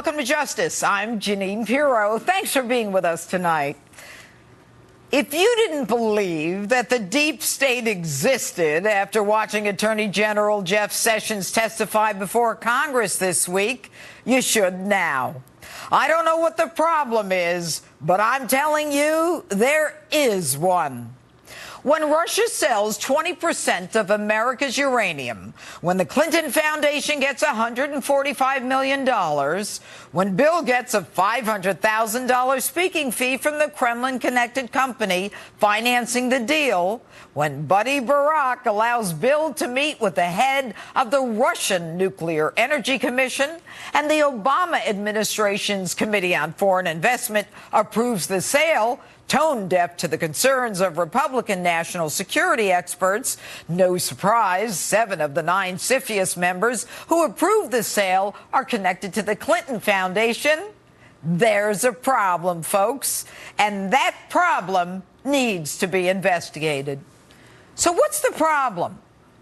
Welcome to Justice. I'm Jeanine Pirro. Thanks for being with us tonight. If you didn't believe that the deep state existed after watching Attorney General Jeff Sessions testify before Congress this week, you should now. I don't know what the problem is, but I'm telling you, there is one. When Russia sells 20% of America's uranium, when the Clinton Foundation gets $145 million, when Bill gets a $500,000 speaking fee from the Kremlin-connected company financing the deal, when Buddy Barack allows Bill to meet with the head of the Russian Nuclear Energy Commission, and the Obama administration's Committee on Foreign Investment approves the sale, tone deaf to the concerns of Republican national security experts. No surprise, 7 of the 9 CFIUS members who approved the sale are connected to the Clinton Foundation. There's a problem, folks, and that problem needs to be investigated. So what's the problem?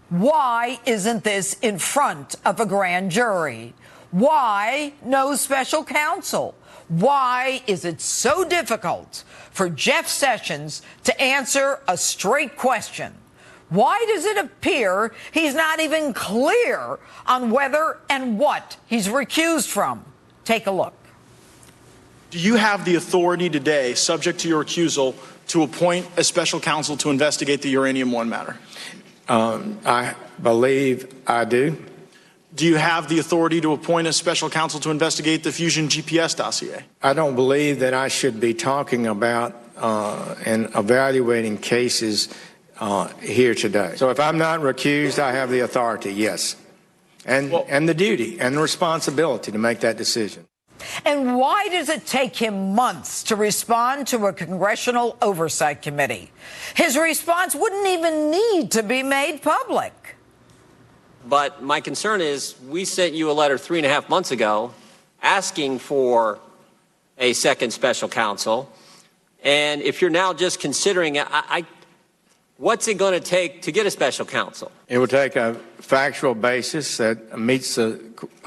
Why isn't this in front of a grand jury? Why no special counsel? Why is it so difficult for Jeff Sessions to answer a straight question? Why does it appear he's not even clear on whether and what he's recused from? Take a look. Do you have the authority today, subject to your recusal, to appoint a special counsel to investigate the Uranium One matter? I believe I do. Do you have the authority to appoint a special counsel to investigate the Fusion GPS dossier? I don't believe that I should be talking about and evaluating cases here today. So if I'm not recused, I have the authority, yes, and the duty and the responsibility to make that decision. And why does it take him months to respond to a congressional oversight committee? His response wouldn't even need to be made public. But my concern is we sent you a letter 3.5 months ago asking for a second special counsel. And if you're now just considering it, what's it going to take to get a special counsel? It will take a factual basis that meets the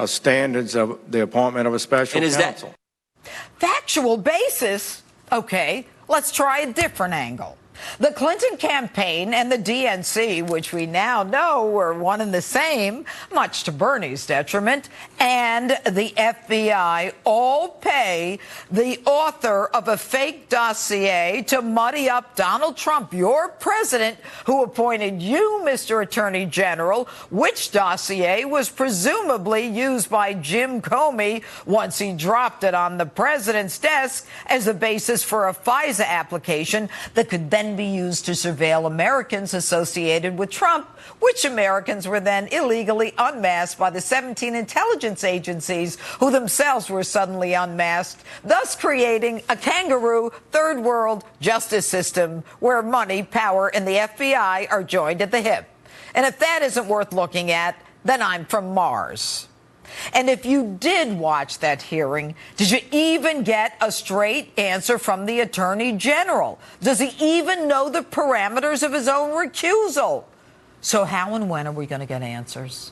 standards of the appointment of a special counsel. Factual basis? Okay, let's try a different angle. The Clinton campaign and the DNC, which we now know were one and the same, much to Bernie's detriment, and the FBI all pay the author of a fake dossier to muddy up Donald Trump, your president, who appointed you, Mr. Attorney General, which dossier was presumably used by Jim Comey once he dropped it on the president's desk as a basis for a FISA application that could then be used to surveil Americans associated with Trump, which Americans were then illegally unmasked by the 17 intelligence agencies who themselves were suddenly unmasked, thus creating a kangaroo third world justice system where money, power, and the FBI are joined at the hip. And if that isn't worth looking at, then I'm from Mars. And if you did watch that hearing, did you even get a straight answer from the Attorney General? Does he even know the parameters of his own recusal? So how and when are we going to get answers?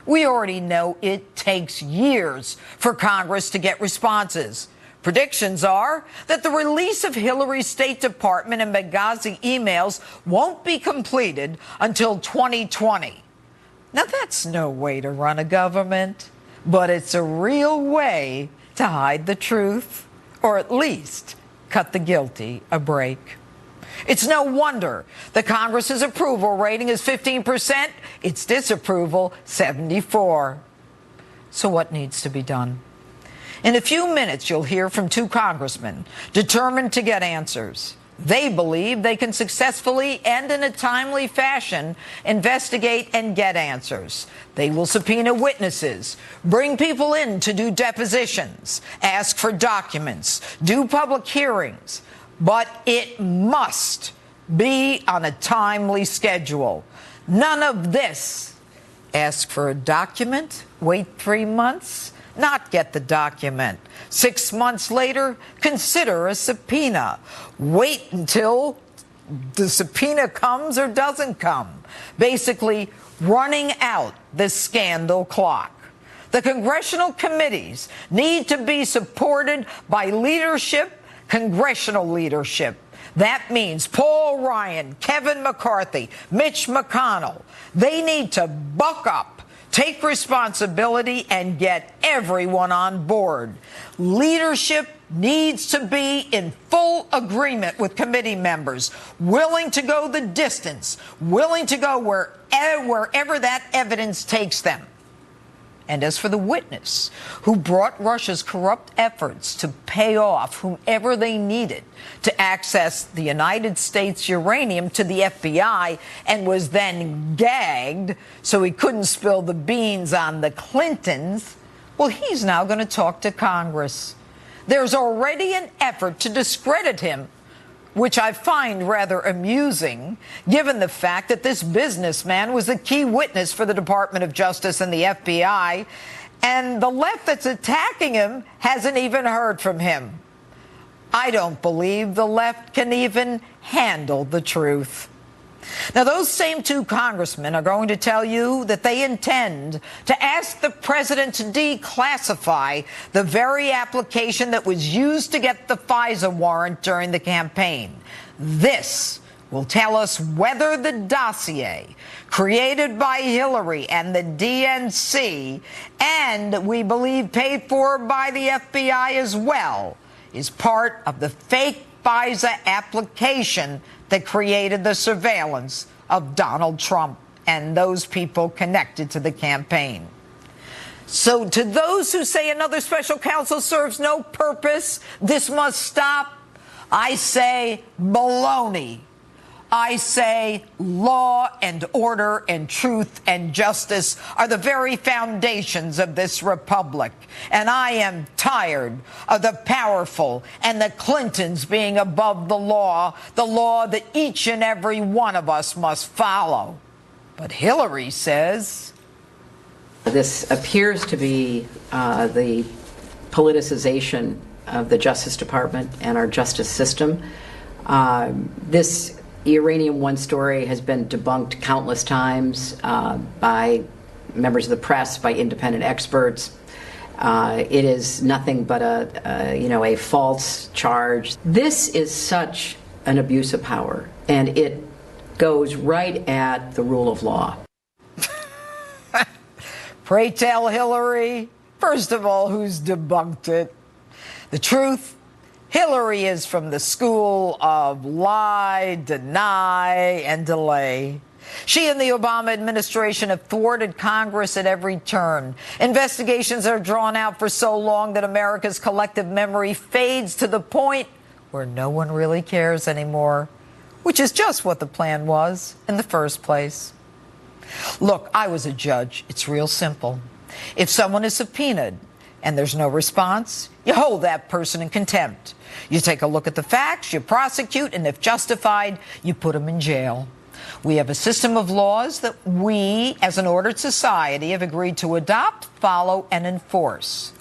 We already know it takes years for Congress to get responses. Predictions are that the release of Hillary's State Department and Benghazi emails won't be completed until 2020. Now, that's no way to run a government. But it's a real way to hide the truth, or at least cut the guilty a break. It's no wonder the Congress's approval rating is 15%, its disapproval 74%. So what needs to be done? In a few minutes, you'll hear from 2 congressmen determined to get answers. They believe they can successfully and in a timely fashion investigate and get answers. They will subpoena witnesses, bring people in to do depositions, ask for documents, do public hearings. But it must be on a timely schedule. None of this. Ask for a document, wait 3 months, not get the document. 6 months later, consider a subpoena. Wait until the subpoena comes or doesn't come. Basically, running out the scandal clock. The congressional committees need to be supported by leadership, congressional leadership. That means Paul Ryan, Kevin McCarthy, Mitch McConnell. They need to buck up, take responsibility, and get everyone on board. Leadership needs to be in full agreement with committee members, willing to go the distance, willing to go wherever that evidence takes them. And as for the witness who brought Russia's corrupt efforts to pay off whomever they needed to access the United States uranium to the FBI and was then gagged so he couldn't spill the beans on the Clintons, well, he's now going to talk to Congress. There's already an effort to discredit him, which I find rather amusing, given the fact that this businessman was a key witness for the Department of Justice and the FBI, and the left that's attacking him hasn't even heard from him. I don't believe the left can even handle the truth. Now, those same two congressmen are going to tell you that they intend to ask the president to declassify the very application that was used to get the FISA warrant during the campaign. This will tell us whether the dossier created by Hillary and the DNC, and we believe paid for by the FBI as well, is part of the fake FISA application that created the surveillance of Donald Trump and those people connected to the campaign. So to those who say another special counsel serves no purpose, this must stop, I say baloney. I say law and order and truth and justice are the very foundations of this republic. And I am tired of the powerful and the Clintons being above the law that each and every one of us must follow. But Hillary says this appears to be the politicization of the Justice Department and our justice system. This Uranium One story has been debunked countless times by members of the press, by independent experts. It is nothing but a false charge. This is such an abuse of power, and it goes right at the rule of law. Pray tell, Hillary, first of all, who's debunked it? The truth? Hillary is from the school of lie, deny, and delay. She and the Obama administration have thwarted Congress at every turn. Investigations are drawn out for so long that America's collective memory fades to the point where no one really cares anymore, which is just what the plan was in the first place. Look, I was a judge. It's real simple. If someone is subpoenaed and there's no response, you hold that person in contempt. You take a look at the facts, you prosecute, and if justified, you put them in jail. We have a system of laws that we, as an ordered society, have agreed to adopt, follow, and enforce.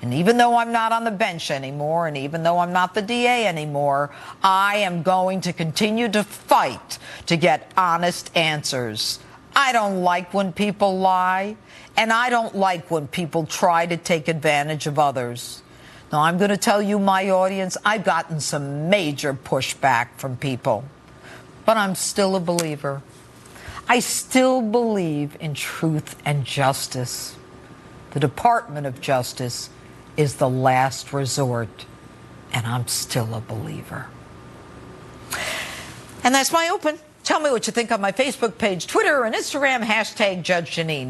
And even though I'm not on the bench anymore, and even though I'm not the DA anymore, I am going to continue to fight to get honest answers. I don't like when people lie, and I don't like when people try to take advantage of others. Now, I'm going to tell you, my audience, I've gotten some major pushback from people, but I'm still a believer. I still believe in truth and justice. The Department of Justice is the last resort, and I'm still a believer. And that's my open. Tell me what you think on my Facebook page, Twitter, and Instagram, #Judge Jeanine.